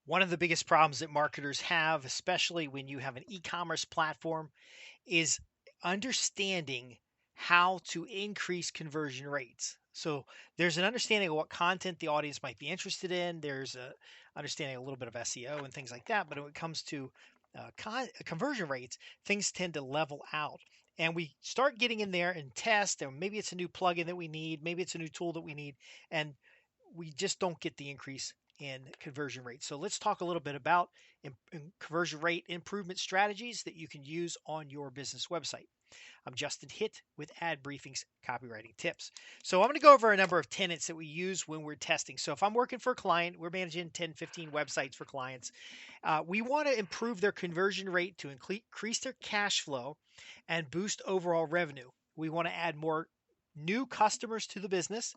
One of the biggest problems that marketers have, especially when you have an e-commerce platform, is understanding how to increase conversion rates. So there's an understanding of what content the audience might be interested in. There's a understanding a little bit of SEO and things like that. But when it comes to conversion rates, things tend to level out. And we start getting in there and test, or maybe it's a new plugin that we need, maybe it's a new tool that we need, and we just don't get the increase in conversion rate. So let's talk a little bit about conversion rate improvement strategies that you can use on your business website. I'm Justin Hitt with Ad Briefing's Copywriting Tips. So I'm going to go over a number of tenets that we use when we're testing. So if I'm working for a client, we're managing 10, 15 websites for clients. We want to improve their conversion rate to increase their cash flow and boost overall revenue. We want to add more new customers to the business.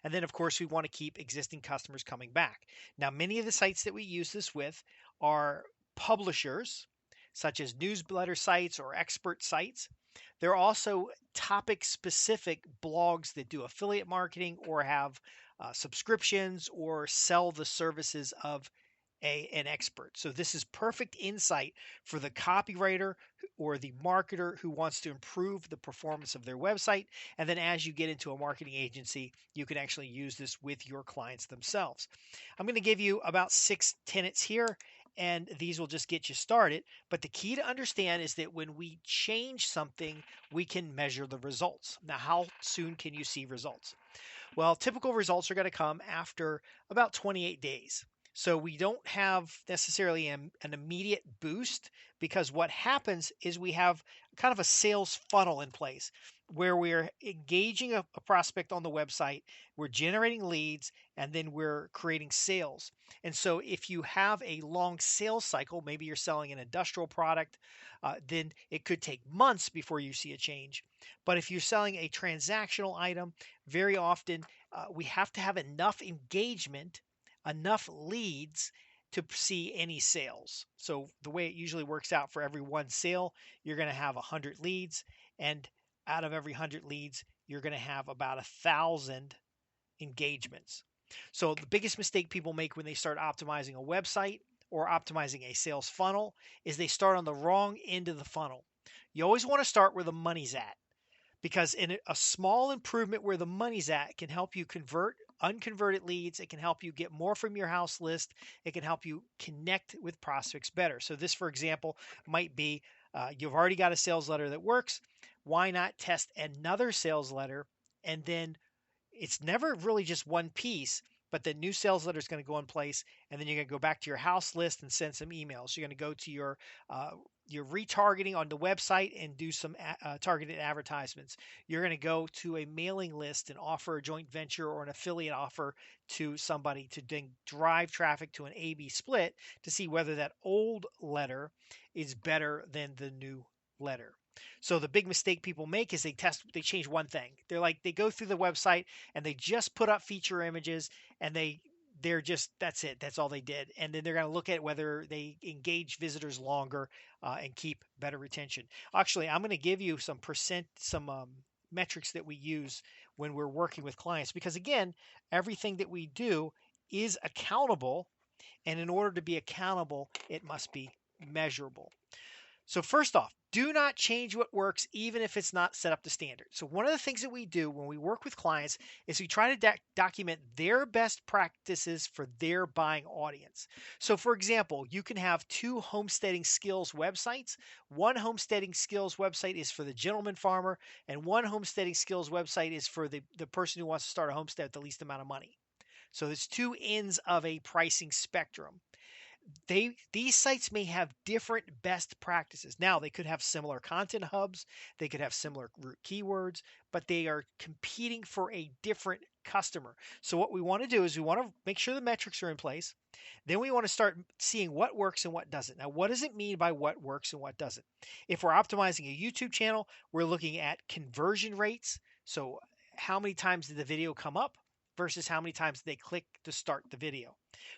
And then, of course, we want to keep existing customers coming back. Now, many of the sites that we use this with are publishers, such as newsletter sites or expert sites. There are also topic specific blogs that do affiliate marketing or have subscriptions or sell the services of an expert. So this is perfect insight for the copywriter or the marketer who wants to improve the performance of their website. And then as you get into a marketing agency, you can actually use this with your clients themselves. I'm going to give you about 6 tenets here, and these will just get you started. But the key to understand is that when we change something, we can measure the results. Now, how soon can you see results? Well, typical results are going to come after about 28 days. So we don't have necessarily an immediate boost, because what happens is we have kind of a sales funnel in place where we're engaging a prospect on the website, we're generating leads, and then we're creating sales. And so if you have a long sales cycle, maybe you're selling an industrial product, then it could take months before you see a change. But if you're selling a transactional item, very often we have to have enough engagement, enough leads to see any sales. So the way it usually works out, for every one sale, you're going to have 100 leads, and out of every 100 leads, you're going to have about 1,000 engagements. So the biggest mistake people make when they start optimizing a website or optimizing a sales funnel is they start on the wrong end of the funnel. You always want to start where the money's at, because in a small improvement where the money's at can help you convert unconverted leads. It can help you get more from your house list. It can help you connect with prospects better. So this, for example, might be you've already got a sales letter that works. Why not test another sales letter? And then it's never really just one piece, but the new sales letter is going to go in place, and then you're going to go back to your house list and send some emails. You're going to go to your retargeting on the website and do some targeted advertisements. You're going to go to a mailing list and offer a joint venture or an affiliate offer to somebody to then drive traffic to an A/B split to see whether that old letter is better than the new letter. So the big mistake people make is they change one thing. They go through the website and they just put up feature images, and they're just, that's it. That's all they did. And then they're going to look at whether they engage visitors longer and keep better retention. Actually, I'm going to give you some metrics that we use when we're working with clients, because again, everything that we do is accountable, and in order to be accountable, it must be measurable. So first off, do not change what works even if it's not set up to standard. So one of the things that we do when we work with clients is we try to document their best practices for their buying audience. So for example, you can have 2 homesteading skills websites. One homesteading skills website is for the gentleman farmer, and one homesteading skills website is for the person who wants to start a homestead with the least amount of money. So there's 2 ends of a pricing spectrum. These sites may have different best practices. Now, they could have similar content hubs, they could have similar root keywords, but they are competing for a different customer. So what we want to do is we want to make sure the metrics are in place. Then we want to start seeing what works and what doesn't. Now, what does it mean by what works and what doesn't? If we're optimizing a YouTube channel, we're looking at conversion rates. So how many times did the video come up versus how many times did they click to start the video?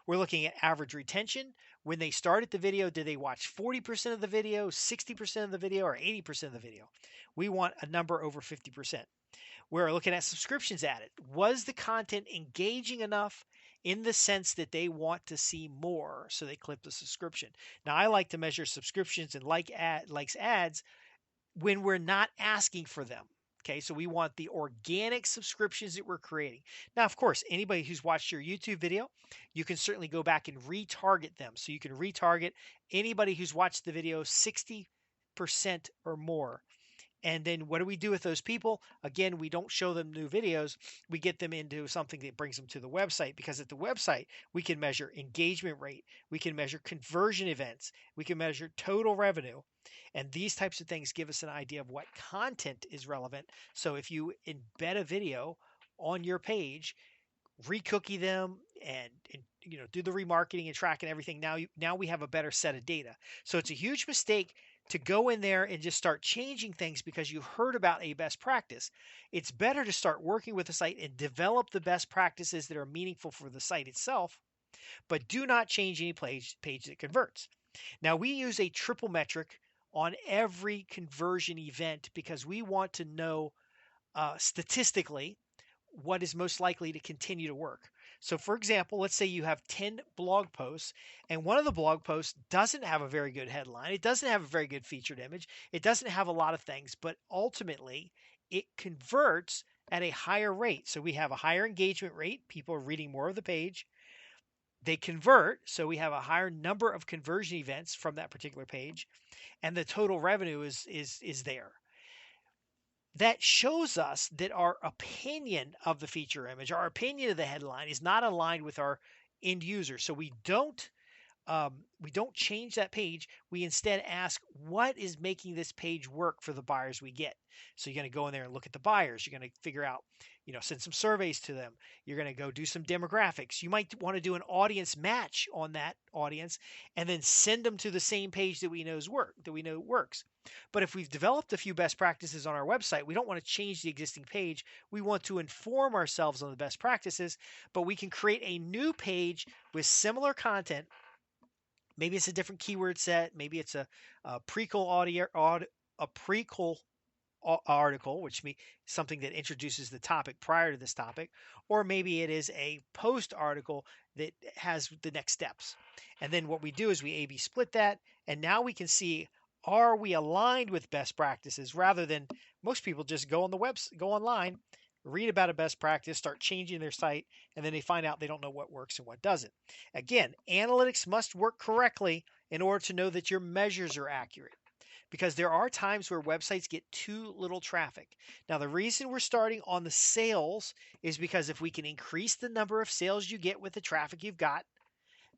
We're looking at average retention. When they started the video, did they watch 40% of the video, 60% of the video, or 80% of the video? We want a number over 50%. We're looking at subscriptions added. Was the content engaging enough in the sense that they want to see more, so they click the subscription. Now, I like to measure subscriptions and likes ads when we're not asking for them. Okay, so we want the organic subscriptions that we're creating. Now, of course, anybody who's watched your YouTube video, you can certainly go back and retarget them. So you can retarget anybody who's watched the video 60% or more. And then what do we do with those people? Again, we don't show them new videos. We get them into something that brings them to the website, because at the website, we can measure engagement rate, we can measure conversion events, we can measure total revenue. And these types of things give us an idea of what content is relevant. So if you embed a video on your page, recookie them, and do the remarketing and tracking everything, now we have a better set of data. So it's a huge mistake to go in there and just start changing things because you heard about a best practice. It's better to start working with the site and develop the best practices that are meaningful for the site itself, but do not change any page that converts. Now, we use a triple metric on every conversion event because we want to know statistically what is most likely to continue to work. So, for example, let's say you have 10 blog posts, and one of the blog posts doesn't have a very good headline, it doesn't have a very good featured image, it doesn't have a lot of things, but ultimately it converts at a higher rate. So, we have a higher engagement rate, people are reading more of the page. They convert, so we have a higher number of conversion events from that particular page, and the total revenue is there. That shows us that our opinion of the feature image, our opinion of the headline, is not aligned with our end user. So we don't change that page. We instead ask, what is making this page work for the buyers we get? So you're going to go in there and look at the buyers. You're going to figure out, send some surveys to them. You're going to go do some demographics. You might want to do an audience match on that audience and then send them to the same page that we know works. But if we've developed a few best practices on our website, we don't want to change the existing page. We want to inform ourselves on the best practices, but we can create a new page with similar content. Maybe it's a different keyword set. Maybe it's a prequel article, which means something that introduces the topic prior to this topic, or maybe it is a post article that has the next steps. And then what we do is we A/B split that, and now we can see, are we aligned with best practices, rather than most people just go online, read about a best practice, start changing their site, and then they find out they don't know what works and what doesn't. Again, analytics must work correctly in order to know that your measures are accurate, because there are times where websites get too little traffic. Now, the reason we're starting on the sales is because if we can increase the number of sales you get with the traffic you've got,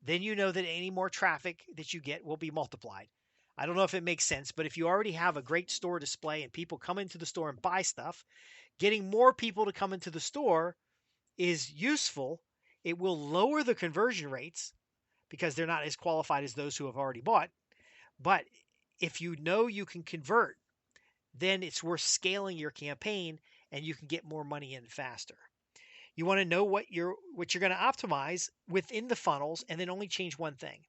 then you know that any more traffic that you get will be multiplied. I don't know if it makes sense, but if you already have a great store display and people come into the store and buy stuff, getting more people to come into the store is useful. It will lower the conversion rates because they're not as qualified as those who have already bought. But if you know you can convert, then it's worth scaling your campaign and you can get more money in faster. You want to know what you're going to optimize within the funnels, and then only change one thing.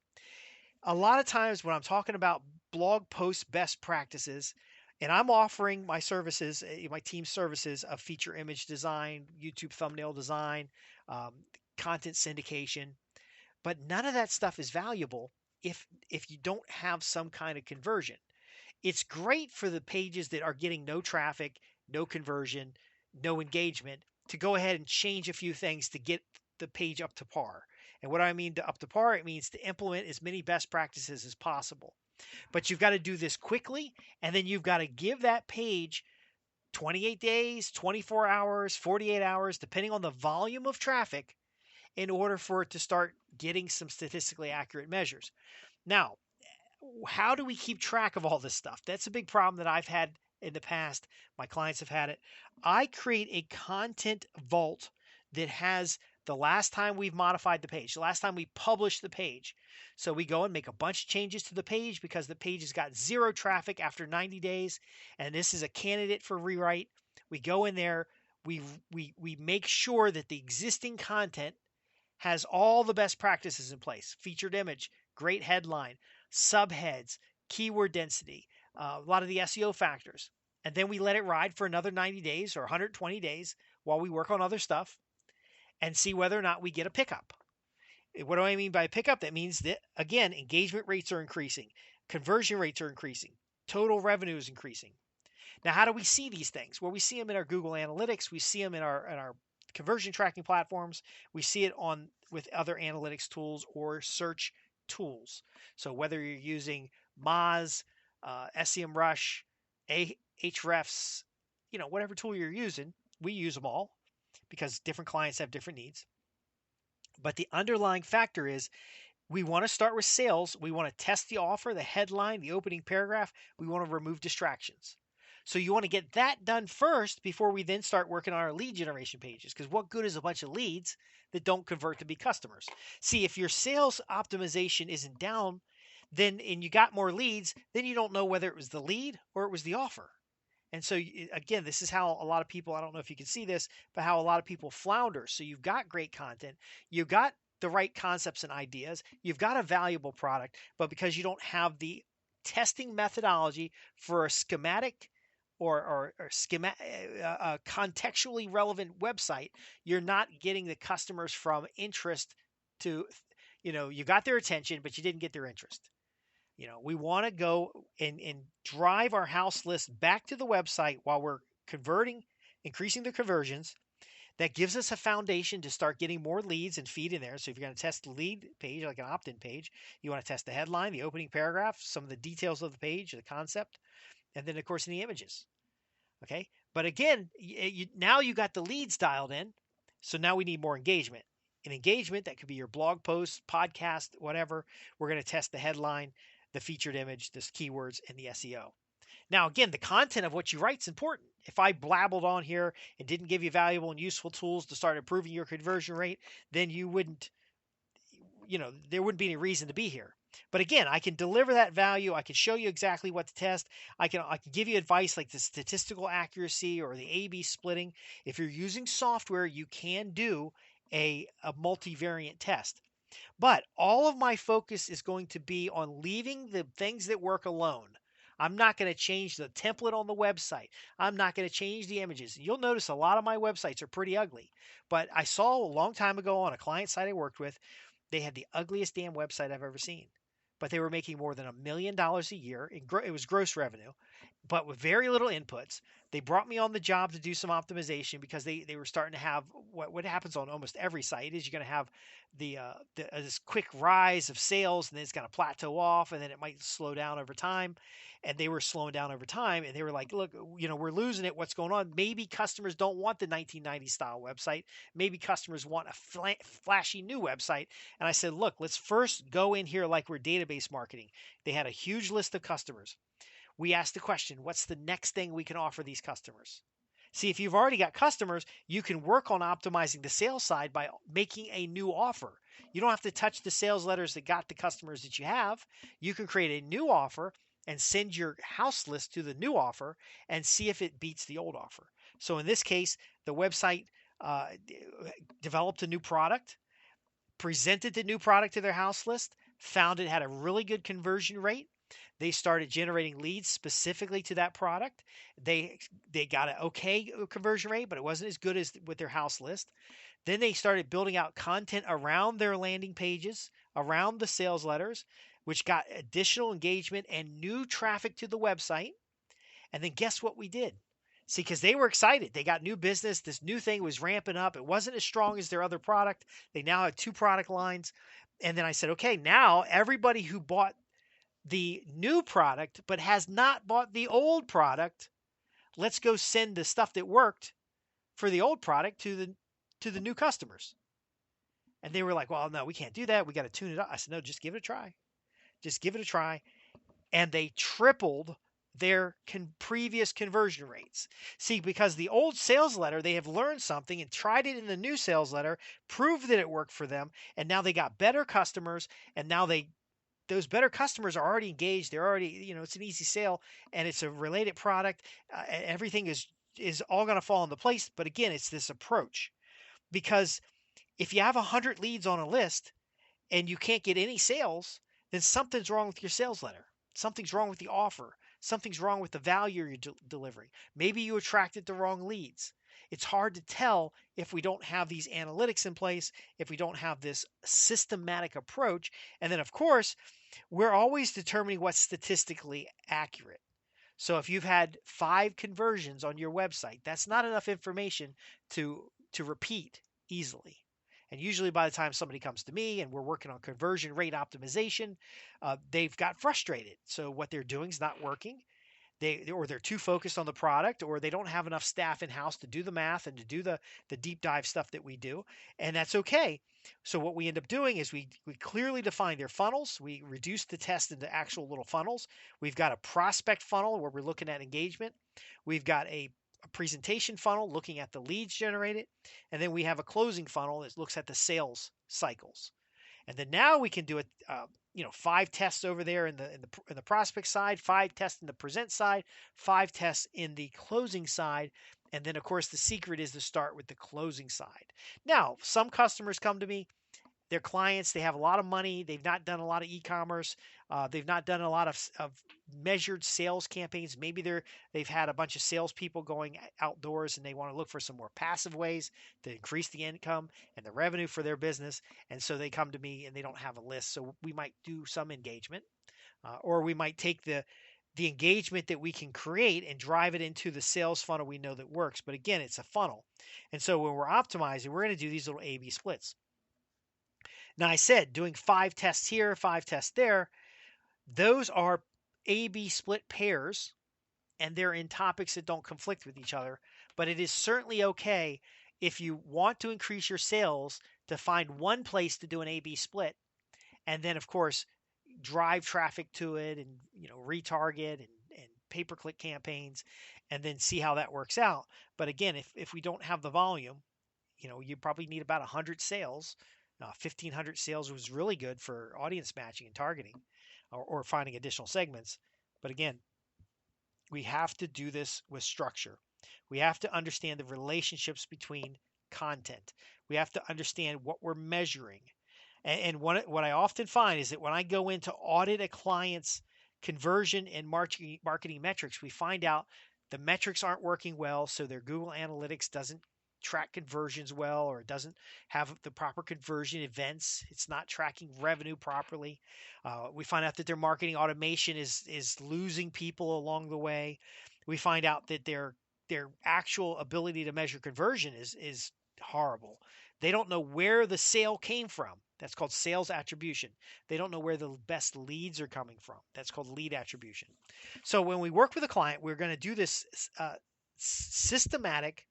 A lot of times when I'm talking about blog post best practices, and I'm offering my services, my team's services of feature image design, YouTube thumbnail design, um, content syndication, but none of that stuff is valuable if you don't have some kind of conversion. It's great for the pages that are getting no traffic, no conversion, no engagement, to go ahead and change a few things to get the page up to par. And what I mean to up to par, it means to implement as many best practices as possible. But you've got to do this quickly, and then you've got to give that page 28 days, 24 hours, 48 hours, depending on the volume of traffic, in order for it to start getting some statistically accurate measures. Now, how do we keep track of all this stuff? That's a big problem that I've had in the past. My clients have had it. I create a content vault that has the last time we've modified the page, the last time we published the page. So we go and make a bunch of changes to the page because the page has got zero traffic after 90 days, and this is a candidate for rewrite. We go in there, we make sure that the existing content has all the best practices in place: featured image, great headline, subheads, keyword density, a lot of the SEO factors. And then we let it ride for another 90 days or 120 days while we work on other stuff and see whether or not we get a pickup. What do I mean by pickup? That means that, again, engagement rates are increasing, conversion rates are increasing, total revenue is increasing. Now, how do we see these things? Well, we see them in our Google Analytics, we see them in our conversion tracking platforms, we see it on with other analytics tools or search tools. So whether you're using Moz, SEMrush, Ahrefs, whatever tool you're using, we use them all because different clients have different needs. But the underlying factor is we want to start with sales. We want to test the offer, the headline, the opening paragraph. We want to remove distractions. So you want to get that done first before we then start working on our lead generation pages. Because what good is a bunch of leads that don't convert to be customers? See, if your sales optimization isn't down, then and you got more leads, then you don't know whether it was the lead or it was the offer. And so, again, this is how a lot of people, I don't know if you can see this, but how a lot of people flounder. So you've got great content, you've got the right concepts and ideas, you've got a valuable product, but because you don't have the testing methodology for a schematic or contextually relevant website, you're not getting the customers from interest to, you got their attention, but you didn't get their interest. We want to go and drive our house list back to the website while we're converting, increasing the conversions. That gives us a foundation to start getting more leads and feed in there. So if you're going to test the lead page, like an opt-in page, you want to test the headline, the opening paragraph, some of the details of the page, the concept, and then of course any images. Okay. But again, now you got the leads dialed in. So now we need more engagement. And engagement, that could be your blog post, podcast, whatever. We're going to test the headline, the featured image, the keywords, and the SEO. Now, again, the content of what you write is important. If I blabbled on here and didn't give you valuable and useful tools to start improving your conversion rate, then you wouldn't, there wouldn't be any reason to be here. But again, I can deliver that value. I can show you exactly what to test. I can give you advice like the statistical accuracy or the A/B splitting. If you're using software, you can do a multivariate test. But all of my focus is going to be on leaving the things that work alone. I'm not going to change the template on the website. I'm not going to change the images. You'll notice a lot of my websites are pretty ugly. But I saw a long time ago on a client site I worked with, they had the ugliest damn website I've ever seen. But they were making more than $1 million a year. It was gross revenue, but with very little inputs. They brought me on the job to do some optimization because they were starting to have what happens on almost every site is you're going to have this quick rise of sales, and then it's going to plateau off, and then it might slow down over time. And they were slowing down over time, and they were like, look, we're losing it. What's going on? Maybe customers don't want the 1990 style website. Maybe customers want a flashy new website. And I said, look, let's first go in here like we're database marketing. They had a huge list of customers. We asked the question, what's the next thing we can offer these customers? See, if you've already got customers, you can work on optimizing the sales side by making a new offer. You don't have to touch the sales letters that got the customers that you have. You can create a new offer and send your house list to the new offer and see if it beats the old offer. So in this case, the website uh, developed a new product, presented the new product to their house list, found it had a really good conversion rate. They started generating leads specifically to that product. They got an okay conversion rate, but it wasn't as good as with their house list. Then they started building out content around their landing pages, around the sales letters, which got additional engagement and new traffic to the website. And then guess what we did? See, because they were excited. They got new business. This new thing was ramping up. It wasn't as strong as their other product. They now had two product lines. And then I said, okay, now everybody who bought the new product but has not bought the old product, let's go send the stuff that worked for the old product to the new customers. And they were like, well, no, we can't do that. We got to tune it up. I said, no, just give it a try. Just give it a try. And they tripled their previous conversion rates. See, because the old sales letter, they have learned something and tried it in the new sales letter, proved that it worked for them, and now they got better customers, and now those better customers are already engaged. They're already, it's an easy sale, and it's a related product. Everything is all going to fall into place. But again, it's this approach, because if you have 100 leads on a list and you can't get any sales, then something's wrong with your sales letter. Something's wrong with the offer. Something's wrong with the value you're delivering. Maybe you attracted the wrong leads. It's hard to tell if we don't have these analytics in place, if we don't have this systematic approach. And then, of course, we're always determining what's statistically accurate. So if you've had 5 conversions on your website, that's not enough information to repeat easily. And usually by the time somebody comes to me and we're working on conversion rate optimization, they've got frustrated. So what they're doing is not working. They're too focused on the product, or they don't have enough staff in house to do the math and to do the deep dive stuff that we do, and that's okay. So what we end up doing is we clearly define their funnels. We reduce the test into actual little funnels. We've got a prospect funnel where we're looking at engagement. We've got a presentation funnel looking at the leads generated, and then we have a closing funnel that looks at the sales cycles. And then now we can do it, 5 tests over there in the prospect side, 5 tests in the present side, 5 tests in the closing side, and then of course the secret is to start with the closing side. Now, some customers come to me, they're clients, they have a lot of money, they've not done a lot of e-commerce, they've not done a lot of measured sales campaigns. Maybe they've had a bunch of salespeople going outdoors and they want to look for some more passive ways to increase the income and the revenue for their business. And so they come to me and they don't have a list. So we might do some engagement, or we might take the engagement that we can create and drive it into the sales funnel we know that works. But again, it's a funnel. And so when we're optimizing, we're going to do these little A/B splits. Now, I said doing 5 tests here, 5 tests there, those are A/B split pairs, and they're in topics that don't conflict with each other. But it is certainly okay if you want to increase your sales to find one place to do an A/B split, and then, of course, drive traffic to it and retarget and pay-per-click campaigns, and then see how that works out. But again, if we don't have the volume, you probably need about 100 sales. 1,500 sales was really good for audience matching and targeting, or finding additional segments. But again, we have to do this with structure. We have to understand the relationships between content. We have to understand what we're measuring. And what I often find is that when I go in to audit a client's conversion and marketing metrics, we find out the metrics aren't working well, so their Google Analytics doesn't track conversions well, or it doesn't have the proper conversion events. It's not tracking revenue properly. We find out that their marketing automation is losing people along the way. We find out that their actual ability to measure conversion is horrible. They don't know where the sale came from. That's called sales attribution. They don't know where the best leads are coming from. That's called lead attribution. So when we work with a client, we're going to do this systematic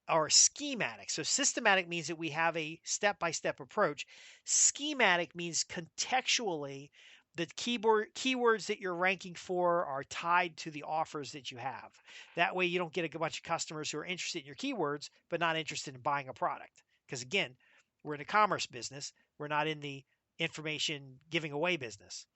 or schematic. So systematic means that we have a step-by-step approach. Schematic means contextually the keywords that you're ranking for are tied to the offers that you have. That way you don't get a bunch of customers who are interested in your keywords but not interested in buying a product. Because again, we're in a commerce business. We're not in the information giving away business.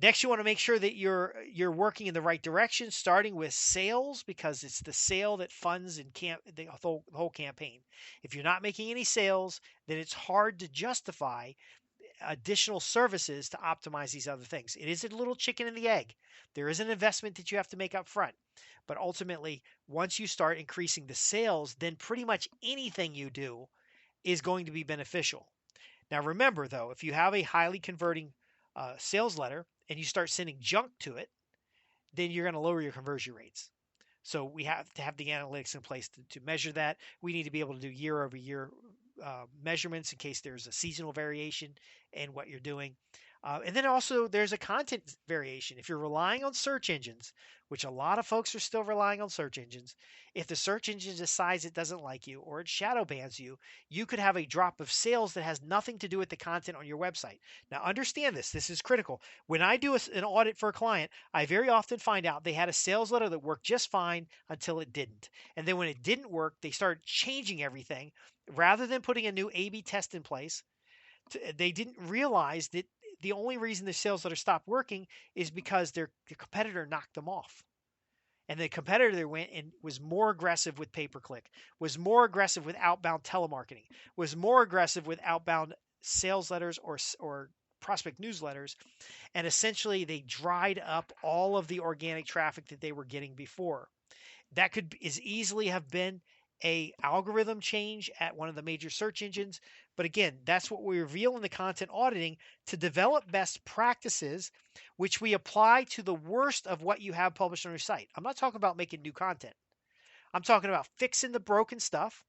Next, you want to make sure that you're working in the right direction, starting with sales, because it's the sale that funds and the whole campaign. If you're not making any sales, then it's hard to justify additional services to optimize these other things. It is a little chicken and the egg. There is an investment that you have to make up front. But ultimately, once you start increasing the sales, then pretty much anything you do is going to be beneficial. Now, remember, though, if you have a highly converting sales letter and you start sending junk to it, then you're going to lower your conversion rates. So we have to have the analytics in place to measure that. We need to be able to do year over year measurements in case there's a seasonal variation in what you're doing. And then also there's a content variation. If you're relying on search engines, which a lot of folks are still relying on search engines, if the search engine decides it doesn't like you or it shadow bans you, you could have a drop of sales that has nothing to do with the content on your website. Now understand this. This is critical. When I do an audit for a client, I very often find out they had a sales letter that worked just fine until it didn't. And then when it didn't work, they started changing everything. Rather than putting a new A/B test in place, they didn't realize that the only reason the sales letter stopped working is because their competitor knocked them off. And the competitor went and was more aggressive with pay-per-click, was more aggressive with outbound telemarketing, was more aggressive with outbound sales letters or prospect newsletters. And essentially they dried up all of the organic traffic that they were getting before. That could as easily have been a algorithm change at one of the major search engines. But again, that's what we reveal in the content auditing to develop best practices, which we apply to the worst of what you have published on your site. I'm not talking about making new content. I'm talking about fixing the broken stuff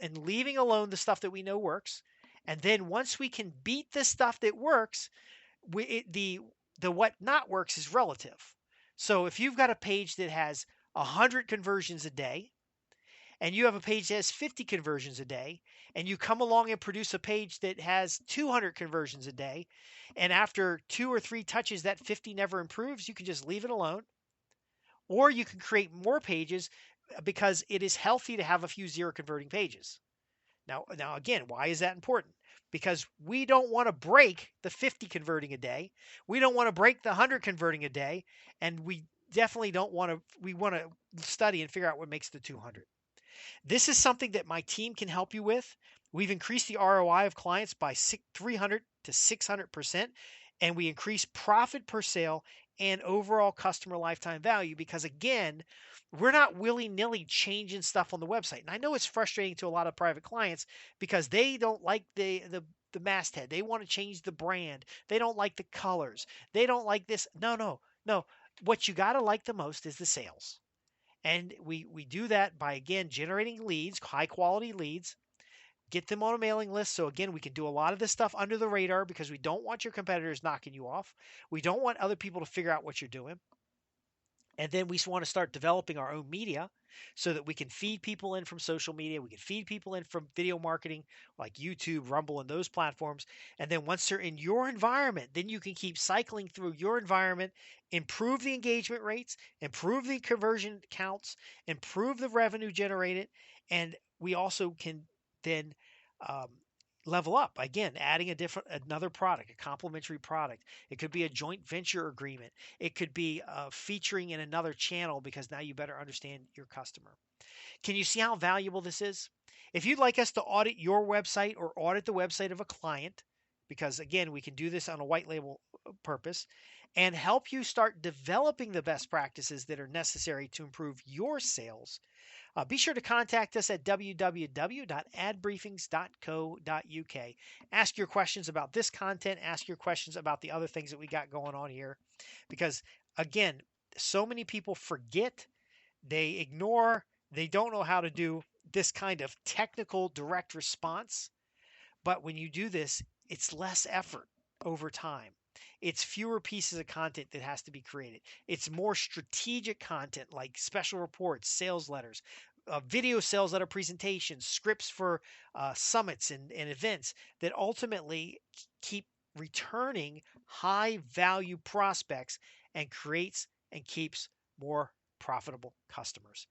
and leaving alone the stuff that we know works. And then once we can beat the stuff that works, the what not works is relative. So if you've got a page that has 100 conversions a day, and you have a page that has 50 conversions a day, and you come along and produce a page that has 200 conversions a day, and after 2 or 3 touches that 50 never improves, you can just leave it alone. Or you can create more pages because it is healthy to have a few zero converting pages. Now again, why is that important? Because we don't want to break the 50 converting a day. We don't want to break the 100 converting a day, and we definitely don't want to. We want to study and figure out what makes the 200. This is something that my team can help you with. We've increased the ROI of clients by 300 to 600%, and we increase profit per sale and overall customer lifetime value because, again, we're not willy nilly changing stuff on the website. And I know it's frustrating to a lot of private clients because they don't like the masthead. They want to change the brand. They don't like the colors. They don't like this. No. What you got to like the most is the sales. And we do that by, again, generating leads, high quality leads, get them on a mailing list. So again, we can do a lot of this stuff under the radar because we don't want your competitors knocking you off. We don't want other people to figure out what you're doing. And then we want to start developing our own media so that we can feed people in from social media. We can feed people in from video marketing like YouTube, Rumble, and those platforms. And then once they're in your environment, then you can keep cycling through your environment, improve the engagement rates, improve the conversion counts, improve the revenue generated. And we also can then um, level up again, adding another product, a complementary product. It could be a joint venture agreement. It could be featuring in another channel because now you better understand your customer. Can you see how valuable this is? If you'd like us to audit your website or audit the website of a client, because again, we can do this on a white label purpose and help you start developing the best practices that are necessary to improve your sales, be sure to contact us at www.adbriefings.co.uk. Ask your questions about this content, ask your questions about the other things that we got going on here. Because, again, so many people forget, they ignore, they don't know how to do this kind of technical direct response. But when you do this, it's less effort over time. It's fewer pieces of content that has to be created. It's more strategic content like special reports, sales letters, video sales letter presentations, scripts for summits and events that ultimately keep returning high value prospects and creates and keeps more profitable customers.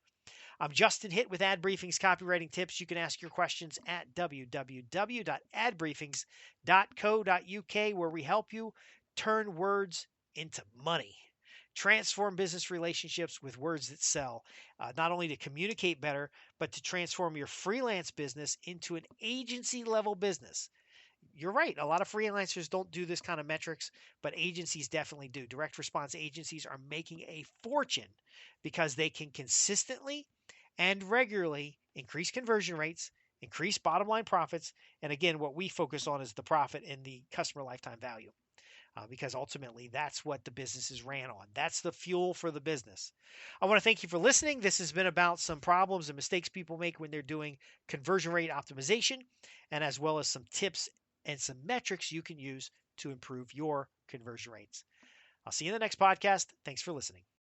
I'm Justin Hitt with Ad Briefings Copywriting Tips. You can ask your questions at www.adbriefings.co.uk, where we help you turn words into money. Transform business relationships with words that sell, not only to communicate better, but to transform your freelance business into an agency level business. You're right. A lot of freelancers don't do this kind of metrics, but agencies definitely do. Direct response agencies are making a fortune because they can consistently and regularly increase conversion rates, increase bottom line profits. And again, what we focus on is the profit and the customer lifetime value. Because ultimately that's what the businesses ran on. That's the fuel for the business. I want to thank you for listening. This has been about some problems and mistakes people make when they're doing conversion rate optimization, and as well as some tips and some metrics you can use to improve your conversion rates. I'll see you in the next podcast. Thanks for listening.